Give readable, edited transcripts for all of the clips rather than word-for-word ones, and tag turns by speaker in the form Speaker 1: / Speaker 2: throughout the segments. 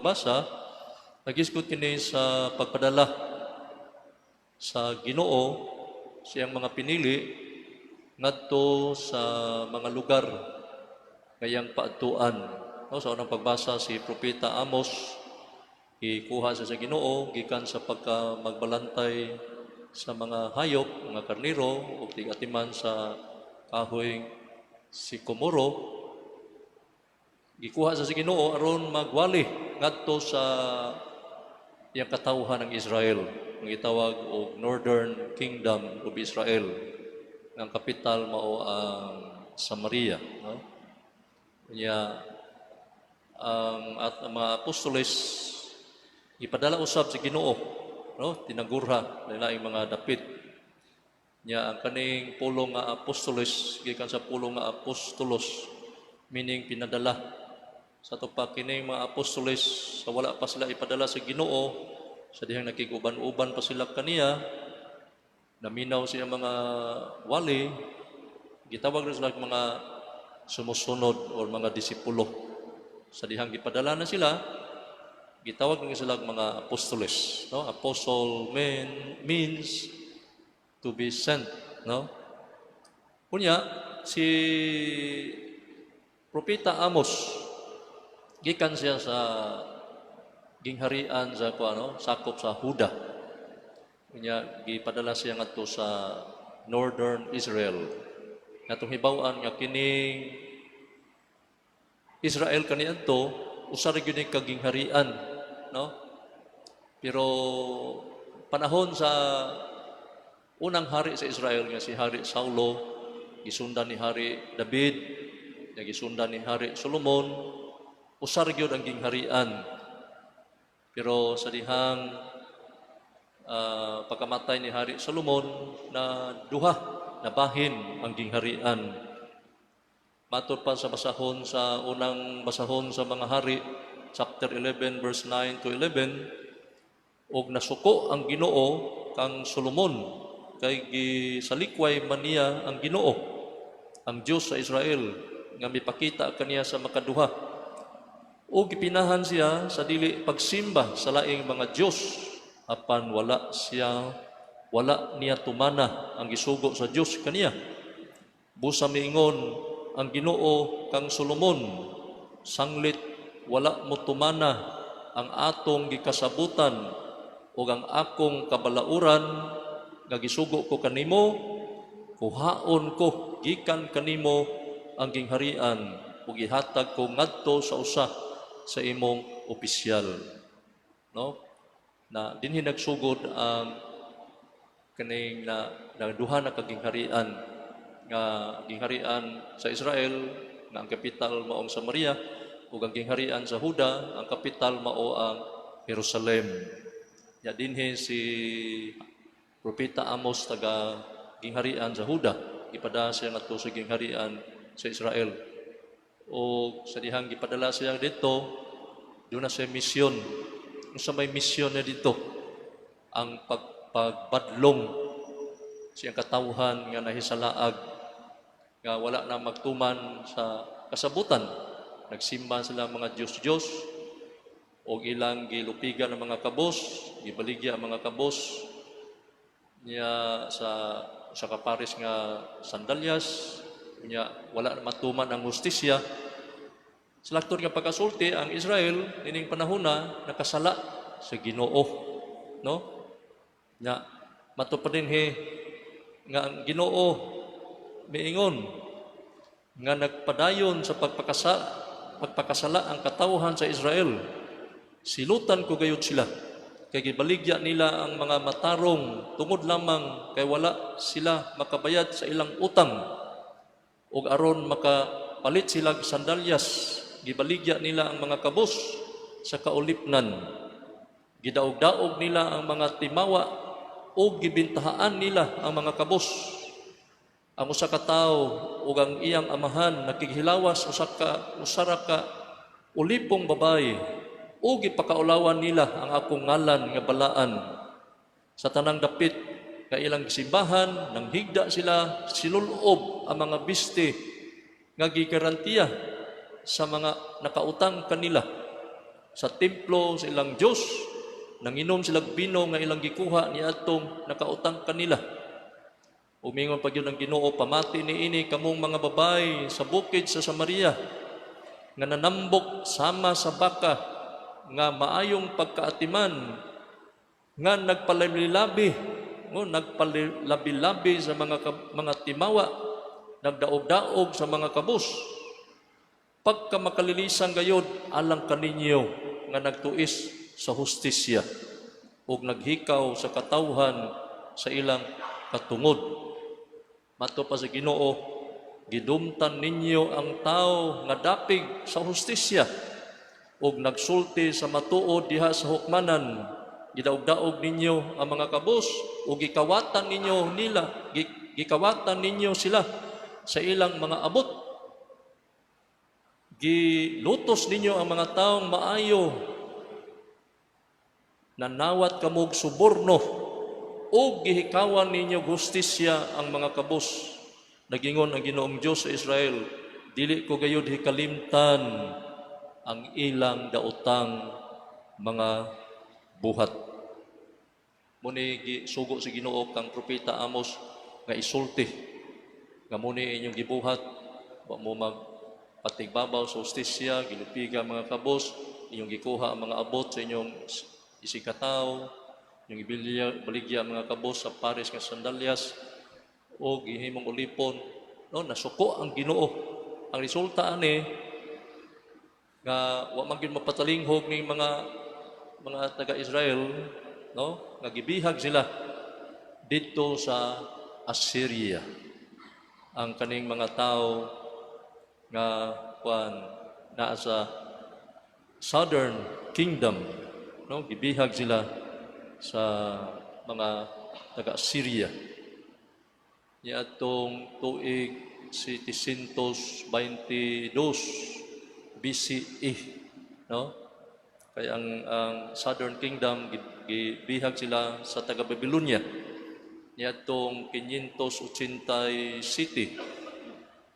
Speaker 1: basa, nagisgot kini sa pagpadala sa Ginoo siyang mga pinili ngadto sa mga lugar ngayang paadtuan. No, sa unang pagbasa si Propeta Amos, ikuha sa Ginoo gikan sa magbalantay sa mga hayop, mga karniro ug tigatiman sa kahoy sikomoro. Gikuha sa Ginoo aron magwali ngadto sa iyang katawhan ng Israel, ang gitawag og Northern Kingdom of Israel. Ang kapital mao ang Samaria, no? Kanya ang mga apostoles ipadala usab sa Ginoo, no? Tinagurha lain mga dapit nya ang kaning pulong nga apostoles gikan sa pulong nga apostolos, meaning pinadala sa tupa kining mga apostoles sa wala pa sila ipadala sa Ginoo, sa dihang nakiguban-uban pa sila kaniya, naminaw siya mga wali, gitawag na sila mga sumusunod o mga disipulo. Sa dihang ipadala na sila, gitawag na sila mga apostoles, no? Apostle means to be sent, no? Kunya si Propeta Amos, gikan siya sa gingharian sa sakop sa Huda. Kunya gipadala siya ngadto sa Northern Israel. Natong hibaw-an nga kining Israel kaniadto usa ra gyud ni kagingharian, no? Pero panahon sa unang hari sa Israel nga si Hari Saulo, gisundan ni Hari David, gisundan ni Hari Solomon, usar gyud ang gingharian. Pero sa dihang pagkamatay ni Hari Solomon na duha nabahin ang gingharian. Matud pa sa basahon sa unang basahon sa mga hari, chapter 11 verse 9 to 11, og nasuko ang Ginoo kang Solomon kay gisalikway man niya ang Ginoo, ang Dios sa Israel, nga mipakita kaniya sa makaduha. O gipinahan siya sa dili pagsimba sa laing mga Diyos, apan wala niya tumana ang gisugo sa Diyos kaniya. Busa miingon ang Ginoo kang Solomon, sanglit wala mo tumana ang atong gikasabutan o ang akong kabalauran nga gisugo ko kanimo, kuhaon ko gikan kanimo ang gingharian ug gihatag ko ngadto sa usa sa imong opisyal, no? Na dinhi nagsugod ang kaning na duha na kagingharian nga gingharian sa Israel nga ang kapital mao ang Samaria ug ang gingharian sa Huda ang kapital mao ang Jerusalem. Ya dinhi si Propeta Amos taga gingharian sa Huda, ipadala siya ngadto sa gingharian sa Israel. O sa dihang gipadala siya dito, doon na siya misyon. Sa may misyon na dito, ang pagbadlong siyang katawhan nga nahisalaag, nga wala na magtuman sa kasabutan. Nagsimba sila mga Diyos-Diyos, o ilang gilupigan ang mga kabos, gibaligya ang mga kabos niya sa kaparis nga sandalyas, niya wala na matuman ang hustisya. Sa lakton nga pagkasulti ang Israel ining panahon na nakasala sa Ginoo, no? Nya matupad dinhi nga ang Ginoo miingon nga nagpadayon sa pagpakasala ang katawhan sa Israel. Silutan ko gayud sila kay gibaligya nila ang mga matarong tungod lamang kay wala sila makabayad sa ilang utang, ug aron makapalit sila og sandalyas, gibaligya nila ang mga kabos sa kaulipnan. Gidaog-daog nila ang mga timawa ug gibintahaan nila ang mga kabos. Ang usa ka tawo ug ang iyang amahan nakighilawas usara ka ulipong babae, ug gipakaulawan nila ang akong ngalan nga balaan. Sa tanang dapit nga ilang simbahan, nang higda sila, sinulob ang mga biste nga gigarantiya sa mga nakautang kanila. sa templo sa ilang Dios, nanginom sila bino nga ilang gikuha ni atong nakautang kanila. Umingon pa gyud ang Ginoo, pamati niini kamong mga babay sa bukid sa Samaria nga nanambok sama sa baka nga maayong pagkaatiman nga nagpalabi-labi sa mga timawa, nagdaog-daog sa mga kabus. Pagka makalilisan gayod alang kaninyo nga nagtuis sa hustisya ug naghikaw sa katawhan sa ilang katungod. Mato pa sa Ginoo, gidumtan ninyo ang tao nga dapig sa hustisya ug nagsulti sa matuod diha sa hukmanan. Gidaog-daog ninyo ang mga kabus ug gikawatan ninyo sila sa ilang mga abot. Gilutos ninyo ang mga taong maayo, nanawat kamog suborno, o gihikawan ninyo hustisya ang mga kabus. Nagingon ang Ginoong Diyos sa Israel, dili ko gayud hikalimtan ang ilang daotang mga buhat. Muni gisugo si Ginoo kang propeta Amos nga isulti nga muni inyong gibuhat, wa mo patigbabaw sa hustisya, gilupiga mga kabos, inyong gikuha ang mga abot sa inyong isikataw, inyong baligya mga kabos sa pares nga sandalyas, o gihimong ulipon. No, nasuko ang Ginoo. Ang resulta ani nga wa man gyud mapatalinghog ning mga taga-Israel, no, nga gibihag sila dito sa Assyria. Ang kaning mga tao nga naa sa Southern Kingdom, no, gibihag sila sa mga taga-Syria. Niadtong tuig 722 BCE, no? Kaya ang Southern Kingdom gibihag sila sa taga-Babylonia. Niadtong 587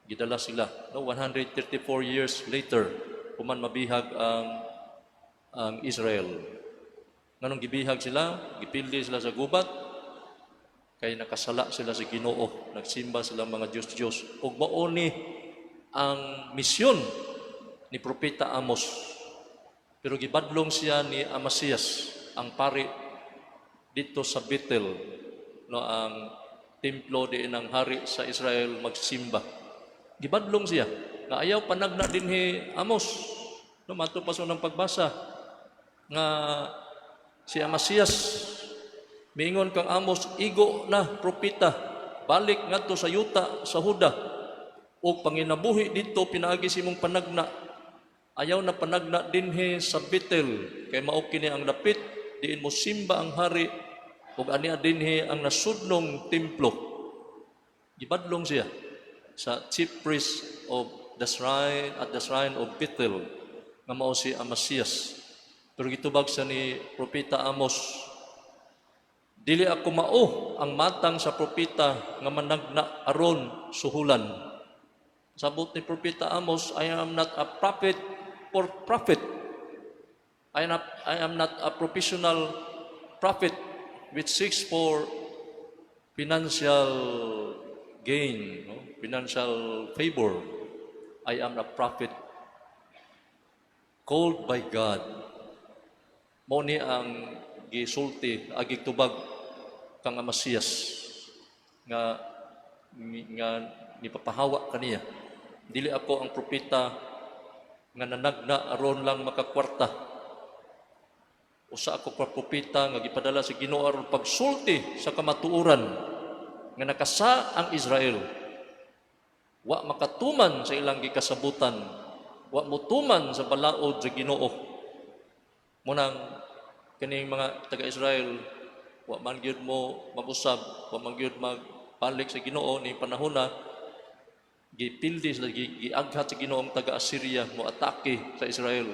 Speaker 1: gidala sila, no, 134 years later human mabihag ang Israel. Nganong gibihag sila, gipildi sila sa gubat kay nakasala sila sa Ginoo, nagsimba sila mga Diyos ug mao ni ang misyon ni propeta Amos. Pero gibadlong siya ni Amasias, ang pari dito sa Bethel, no, ang templo diin ang hari sa Israel magsimba. Gibadlong siya nga ayaw panagna dinhi Amos, no, mato pa sa unang pagbasa nga si Amasias miingon kang Amos, igo na propeta, balik ngadto sa yuta sa Huda, o panginabuhi dito pinaagi simong panagna. Ayaw na panagna dinhi sa Bethel kay mao kini ang dapit diin mo simba ang hari ug ania dinhi ang nasudnong templo. Gibadlong siya sa chief priest of the shrine at the shrine of Bethel nga mao si Amasias. Pero gitubag sa ni propeta Amos, dili ako mao ang matang sa propeta nga managna aron suhulan. Sabot ni propeta Amos, I am not a prophet for profit. I am not a professional prophet which seeks for financial gain, no? Financial favor. I am a prophet called by God. Mao ni ang gisulti agig tubag kang Amasias nga nipapahawa kaniya. Dili ako ang propeta nga nanagna aron lang makakwarta. Usa ako ka propeta nga gipadala sa Ginoo aron pagsulti sa kamatuoran nga nakasa ang Israel. Wa makatuman sa ilang gikasabutan, wa mutuman sa balaod sa Ginoo. Munang kining mga taga-Israel, wa man gyud mo mag-usab, wa man gyud magbalik sa Ginoo ni panahon na gipildi sila, giaghat sa Ginoo ang taga-Assyria mo atake sa Israel.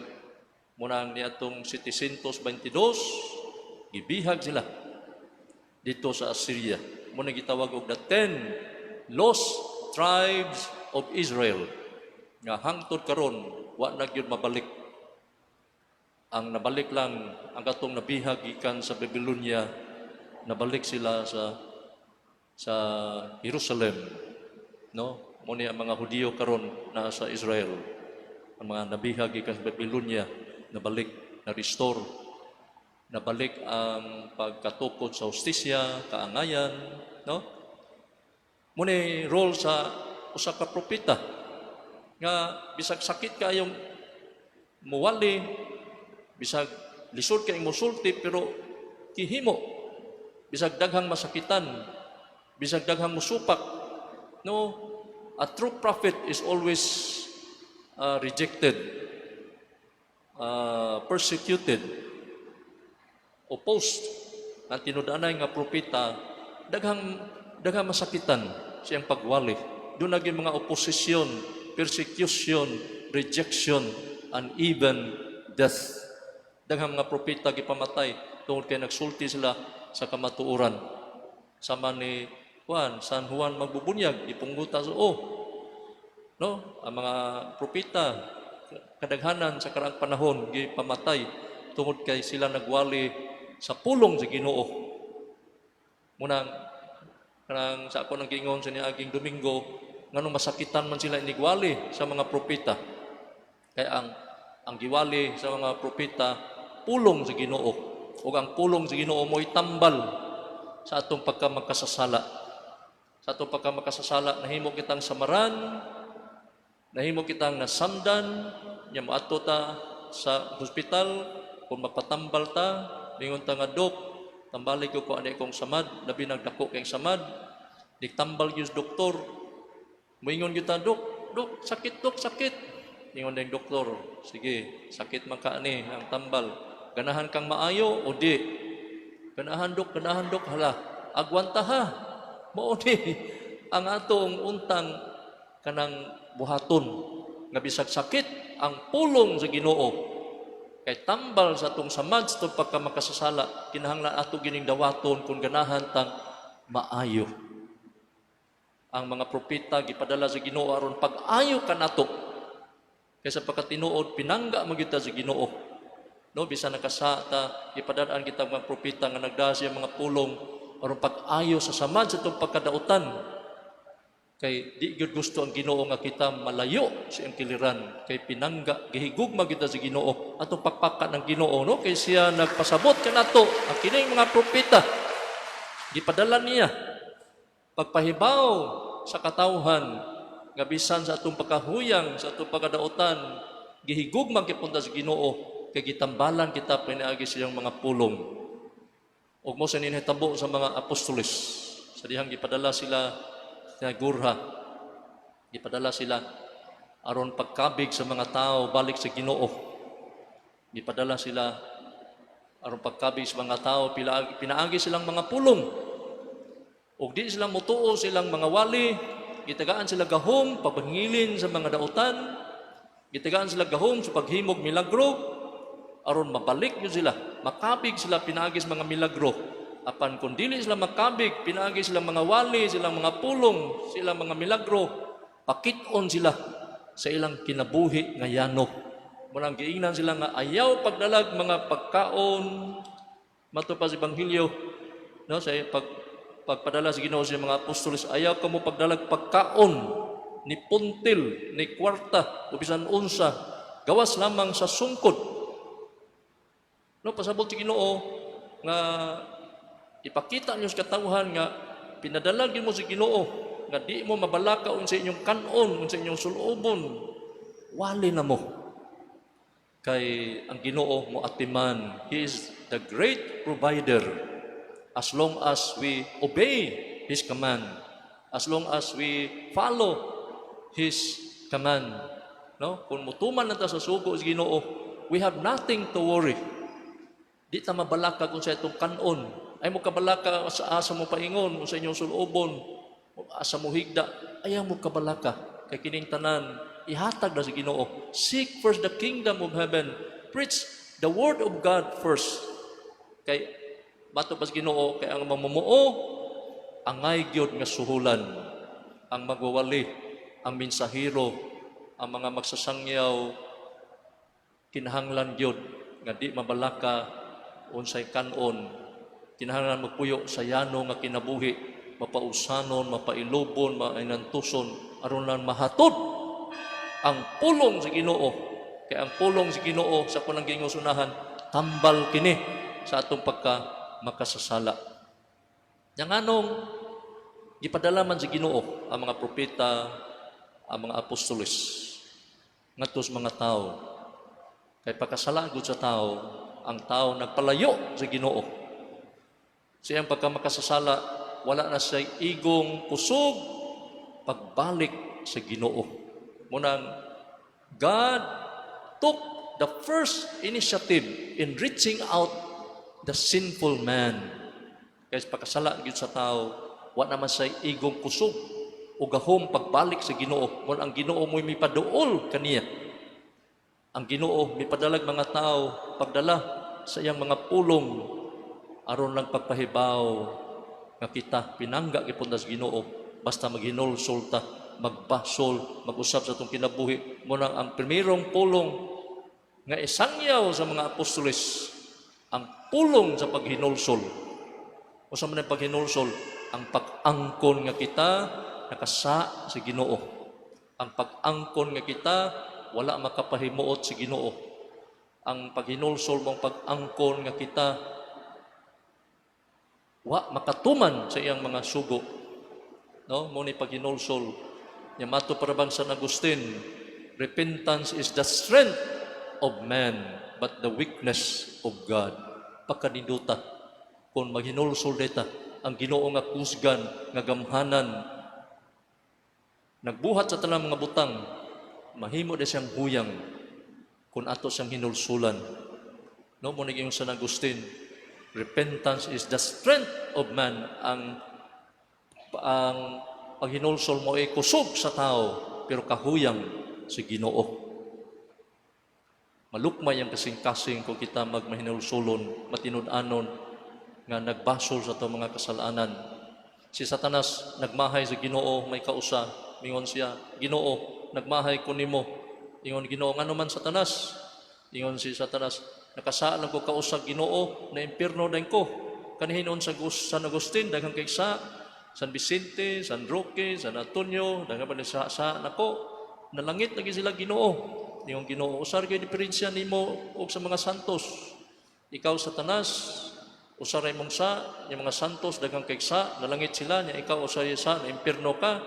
Speaker 1: Munang niadtong 722 gibihag sila dito sa Assyria. Muna gitawag og the 10 lost tribes of Israel nga hangtod karon wa na gyud mabalik. ang nabalik lang ang katong nabihag gikan sa Babylonia, nabalik sila sa Jerusalem, no? Muni ang mga Hudiyo karon na sa Israel, ang mga nabihag gikan sa Babylonia nabalik, na restore, nabalik ang pagkatukod sa hustisya, kaangayan, no? Muni role sa usa ka propeta nga bisag sakit kayong muwali, bisag lisod kay musulti pero kihimo, bisag daghang masakitan, bisag daghang musupak, no? A true prophet is always rejected, persecuted, opposed. Ang tinudanay nga propeta, daghang masakitan siyang pagwali. Doon naging mga opposition, persecution, rejection, and even death. Daghang mga propeta gipamatay tungod kay nagsulti sila sa kamatuoran. Sama ni San Juan magbubunyag, ipungguta sa no? Ang mga propeta kadaghanan sa karaang panahon gipamatay tungod kay sila nagwali sa pulong sa Ginoo. Munang kanang sa ako nang giingon sa niaging Domingo, nganong masakitan man sila inigwali sa mga propeta. Kaya ang giwali sa mga propeta pulong sa Ginoo, ug ang pulong sa Ginoo mo'y tambal sa atong pagkamakasasala. Sa atong pagkamakasasala, nahimo kitang samaran, nahimo kitang nasamdan, nya moadto ta sa hospital, kung mapatambal ta, lingon ta nga, Dok, tambali ko ani kong samad, labi nagdako kayong samad, ditambal yung doktor, moingon kita, Dok, sakit, Dok, sakit. Lingon na yung doktor, sige, sakit man ka ani, ang tambal, ganahan kang maayo o di? Ganahan, Dok, hala, agwanta ha. Mauni ang atong untang kanang buhaton nga bisag sakit ang pulong sa Ginoo kay tambal sa atong samad sa atong pagkamakasasala, kinahanglan ato gining dawaton kung ganahan tang maayo. Ang mga propeta gipadala sa Ginoo aron pag-ayo kanato kaysa pagkatinuod pinangga man kita sa Ginoo, no? Bisan nakasata ipadalaan kita mga propeta nga nagdala siya mga pulong aron pag-ayo sa samad sa itong pagkadautan. Kay di gyud gusto ang Ginoo nga kita malayo sa iyang kiliran. Kay pinangga, gihigugma kita sa Ginoo, atong pakpaka ng Ginoo, no? Kay siya nagpasabot kanato, ang kining mga propeta, gipadala niya, pagpahibaw sa katawhan, nga bisan sa atong pagkahuyang, sa atong pagkadautan, gihigugma kipunta sa Ginoo, kay gitambalan kita pinaagi siyang mga pulong. Ug mo sa ninhitabo sa mga apostoles, sa dihang gipadala sila sa Gurha, gipadala sila aron pagkabig sa mga tao balik sa Ginoo. Gipadala sila aron pagkabig sa mga tao, pinaagi silang mga pulong. Ug di sila mutuo silang mga wali, gitagaan sila gahom pabangilin sa mga dautan, gitagaan sila gahom sa paghimog milagro, aron mabalik yun sila, makabig sila pinagis mga milagro. Apan kung dili sila makabig, pinagis sila mga wali, silang mga pulong, silang mga milagro, pakit-on sila sa ilang kinabuhi nga yano. Munang giingnan sila nga ayaw pagdalag mga pagkaon, mato pa sa Ebanghelyo, no? Sa pagpadala sa Ginoo sa mga apostoles, ayaw ka mo pagdalag pagkaon, ni puntil, ni kwarta, o bisan unsa, gawas lamang sa sungkod. No, pasabot sa Ginoo nga ipakita niyo sa katawhan nga pinadalagin mo sa Ginoo nga di mo mabalaka unsa inyong kanon, unsa inyong sulubon, wali na mo. Kay ang Ginoo mo atiman, He is the great provider as long as we obey His command, as long as we follow His command. No? Kung mutuman na ta sa sugo sa Ginoo, we have nothing to worry. Di ta mabalaka kung sa itong kanon. Ay mo kabalaka sa asa mo paingon, sa inyong sulubon, asa mo higda. Ayaw mo kabalaka. Kay kining tanan, ihatag na sa Ginoo. Seek first the kingdom of heaven. Preach the word of God first. Kay bato pa sa Ginoo, kay ang mamumuo, angay gyud nga suhulan. Ang magwawali, ang minsahiro, ang mga magsasangyaw, kinahanglan gyud nga di mabalaka unsay kanon, kinahanglan magpuyo sa yano nga kinabuhi, mapausanon, mapailobon, mainantuson aron lang mahatod ang pulong sa Ginoo. Kay ang pulong sa Ginoo sa kunang gingusunahan tambal kini sa atong pagka makasasala. Yang anong gipadala man sa Ginoo ang mga propeta, ang mga apostoles ngadto sa mga tao. Kay pagkasala gud sa tao, ang tao nagpalayo sa Ginoo. Siyang pagka makasasala, wala na siya igong kusog pagbalik sa Ginoo. Munang God took the first initiative in reaching out the sinful man. Kaya pagkasala gid sa tao, wala naman siya igong kusog o gahom pagbalik sa Ginoo. Mun ang Ginoo mo'y mipaduol kaniya. Ang Ginoo mipadalag mga tao pagdala sa iyang mga pulong aron lang pagpahibaw nga kita pinangga gipon sa Ginoo basta maghinulsol ta, magbasol, mag-usab sa atong kinabuhi. Muna ang primerong pulong nga isangyaw sa mga apostoles, ang pulong sa paghinulsol. O sa man ang paghinulsol, ang pag-angkon nga kita nakasa sa Ginoo. Ang pag-angkon nga kita wala makapahimuot sa Ginoo. Ang paghinulsol mong pag-angkon nga kita wa makatuman sa iyang mga sugo. No, mo ni paghinulsol. Yamato parabang San Agustin, repentance is the strength of man, but the weakness of God. Pagkaninduta, kung maghinulsol dita, ang Ginoo nga kusgan, nga gamhanan, nagbuhat sa tanang mga butang, mahimo na siyang huyang kung ato siyang hinulsulan. No, mo naging San Agustin, repentance is the strength of man. Ang paghinulsol mo ay kusog sa tao, pero kahuyang sa Ginoo. Malukmay ang kasing-kasing kung kita magmahinulsulon, matinud-anon, nga nagbasol sa itong mga kasalanan. Si Satanas nagmahay sa Ginoo, may kausa, mingon siya, Ginoo, nagmahay ko nimo. Ingon Ginoo, ngano man Satanas? Ingon si Satanas, nakasaan ko kausa Ginoo, na impierno dayon ko. Kanihinon sa San Agustin, daghang kay San Vicente, San Roque, San Antonio, daghang pa sa nako, nalangit lagi sila Ginoo. Yung Ginoo, usar kay diferensya nimo og sa mga santos. Ikaw Satanas, usar ay mong sa, yung mga santos daghang kay nalangit sila, nya ikaw usay sa, na impierno ka.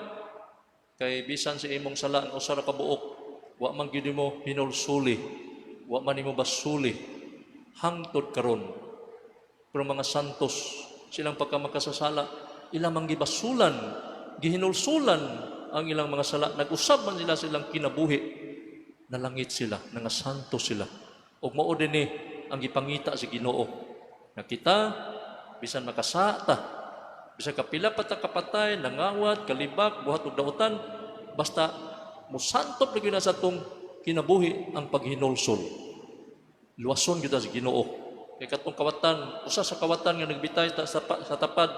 Speaker 1: Kay bisan sa imong sala ang usar ka buok, wa man gyud mo hinulsuli, wa man nimo basuli hangtod karon. Pero mga santos, silang pagka makasasala, ilang mang gibasulan, gihinulsulan ang ilang mga sala, nag-usab man sila silang kinabuhi, nalangit sila, nga santos sila. Ug mao dinhi ang gipangita sa Ginoo. Na kita bisan makasata, bisan kapila pa ta kapatay, nangawat, kalibak, buhat og dautan, basta musantop lagi na sa tong kinabuhi ang paghinulsol. Luwason gyud sa Ginoo. Kay katong kawatan, usa sa kawatan nga nagbitay sa tapad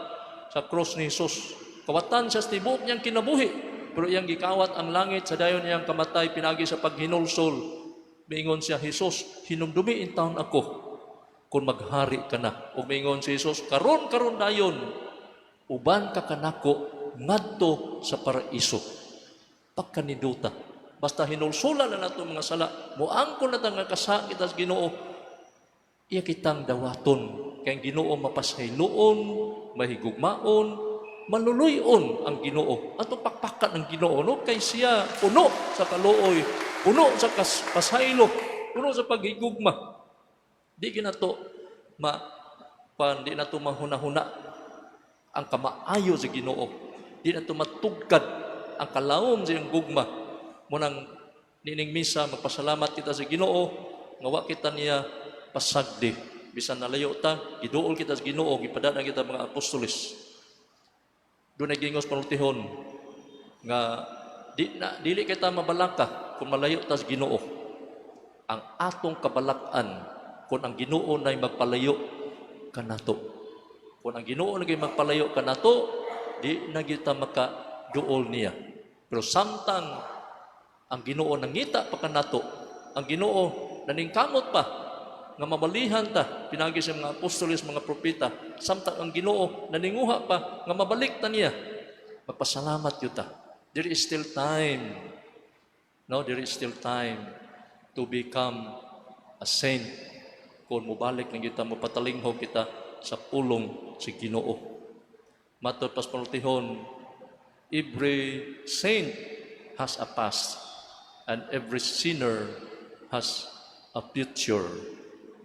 Speaker 1: sa cross ni Jesus. Kawatan siya sa tibuok niyang kinabuhi. Pero iyang gikawat ang langit sa dayon iyang kamatay pinagi sa paghinulsol. Miingon siya, Jesus, hinumdumi in taon ako kung maghari ka na. O miingon si Jesus, karon dayon, uban ka kanako ngadto sa paraiso. Pagkaniduta. Basta hinulsulan na nato mga sala, muangkon na nga kasakit as Ginoo, iya kitang dawaton. Kaya Ginoo mapasayloon, mahigugmaon, maluluyon ang Ginoo. Ato pakpakan ang Ginoo, no? Kay siya puno sa kaluoy, puno sa pasaylo, puno sa paghigugma. Di ginato di na to mahuna-huna ang kamaayo sa Ginoo. Di na to matugkad ang kalawom sa iyang gugma. Munang nining misa magpasalamat kita sa Ginoo, ngawa kita niya pasagdi. Bisan nalayo ta, giduol kita sa Ginoo, gipadana kita mga apostoles. Doon ay gingos panultihon nga dili kita mabalaka kung malayo ta sa Ginoo. Ang atong kabalakan kung ang Ginoo nay magpalayo kanato. Kung ang Ginoo nay magpalayo kanato, di na kita makaduol niya. Pero samtang ang Ginoo nangita pa kanato, ang Ginoo naningkamot pa nga mabalihan ta pinagi sa mga apostoles, mga propeta, samtang ang Ginoo naninguha pa nga mabalik ta niya. Magpasalamat yun ta. There is still time. No, there is still time to become a saint. Kung mubalik lang kita, mapatalingho kita sa pulong si Ginoo. Matod pas panultihon, every saint has a past and every sinner has a future.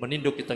Speaker 1: Manindo kita